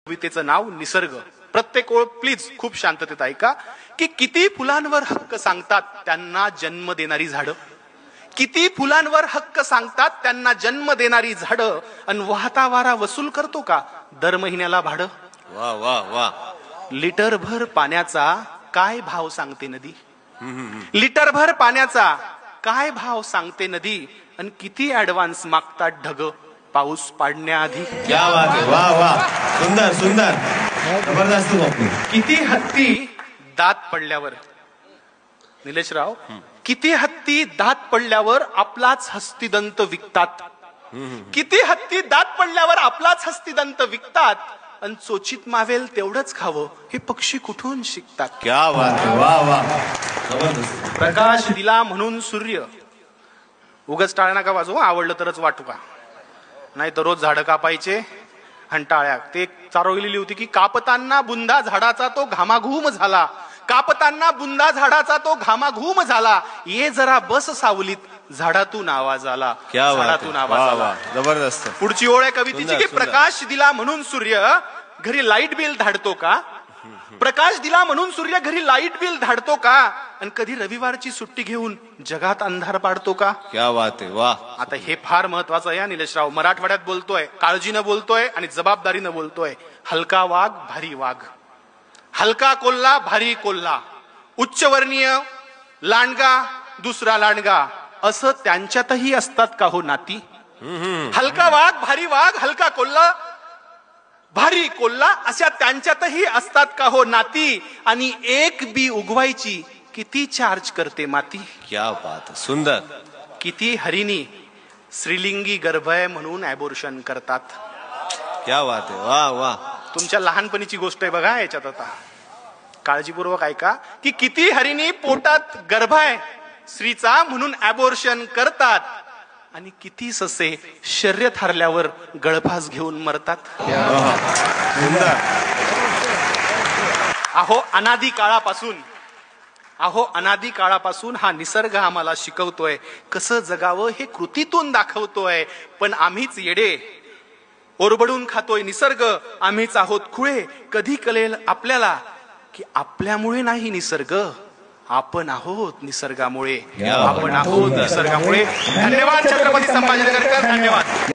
कवितेचं नाव निसर्ग. प्रत्येक ओळ प्लीज खूप शांततेत ऐका की किती फुलांवर हक्क सांगतात त्यांना जन्म देणारी झाडं, किती फुलांवर हक्क सांगतात त्यांना जन्म देणारी झाडं, अन वाहता वारा वसूल करतो का दर महिन्याला भाडं. वा वा वा. लिटरभर पाण्याचा काय भाव सांगते नदी, लिटरभर पाण्याचा काय भाव सांगते नदी, आणि किती ऍडव्हान्स मागतात ढग पाऊस पाडण्याआधी. क्या बात है. वा वा. सुंदर सुंदर जबरदस्त. किती हत्ती दात पडल्यावर, निलेशराव, किती हत्ती दात पडल्यावर आपलाच हस्तिदंत विकतात, किती हत्ती दात पडल्यावर आपलाच हस्तिदंत विकतात, आणि चोचीत मावेल तेवढंच खावं हे पक्षी कुठून शिकतात. क्या बात है. वा वा. जबरदस्त. प्रकाश दिला म्हणून सूर्य, उगाच टाळ्या नका वाजवू, आवडलं तरच वाटू का, नाही तर रोज झाडं कापायचे आणि टाळ्या. ते चारोळलेली होती की कापताना बुंदा झाडाचा तो घामाघूम झाला, कापताना बुंदा झाडाचा तो घामाघूम झाला, ये जरा बस सावलीत झाडातून आवाज आला. झाडातून आवाज आला. जबरदस्त. पुढची ओळ आहे कवितेची की प्रकाश दिला म्हणून सूर्य घरी लाईट बिल धाडतो का, प्रकाश दिला म्हणून सूर्य घरी लाईट बिल धाडतो का, आणि कधी रविवारची सुट्टी घेऊन जगात अंधार पाडतो का. क्या बात है. वा. आता हे फार महत्वाचं आहे निलेशराव. मराठवाड्यात बोलतोय, काळजीनं बोलतोय आणि जबाबदारीनं बोलतोय. हलका वाघ भारी वाघ, हलका कोल्हा भारी कोल्हा, उच्चवर्णीय लांडगा दुसरा लांडगा, असं त्यांच्यातही असतात का हो नाती. हलका वाघ भारी वाघ, हलका कोल्हा भारी कोल्हा, अशा त्यांच्यातही असतात का हो नाती, आणि एक बी उगवायची किती चार्ज करते माती. क्या बात है. सुंदर. किती हरिणी श्रीलिंगी गर्भय म्हणून ॲबॉर्शन करतात. क्या बात है. वा वा. तुमच्या लहानपणीची गोष्ट आहे बघा याच्यात, आता काळजीपूर्वक ऐका की किती हरिणी पोटात गर्भ आहे स्त्रीचा म्हणून ॲबॉर्शन करतात, आणि किती ससे शर्यत हरल्यावर गळफास घेऊन मरतात. सुंदर. अहो अनादी काळापासून, अहो अनादी काळापासून हा निसर्ग आम्हाला शिकवतोय कसं जगावं, हे कृतीतून दाखवतोय. पण आम्हीच येडे, ओरबडून खातोय निसर्ग, आम्हीच आहोत खुळे. कधी कळेल आपल्याला की आपल्यामुळे नाही निसर्ग, आपण आहोत निसर्गामुळे, आपण आहोत निसर्गामुळे. धन्यवाद छत्रपती संभाजीनगरकर, धन्यवाद.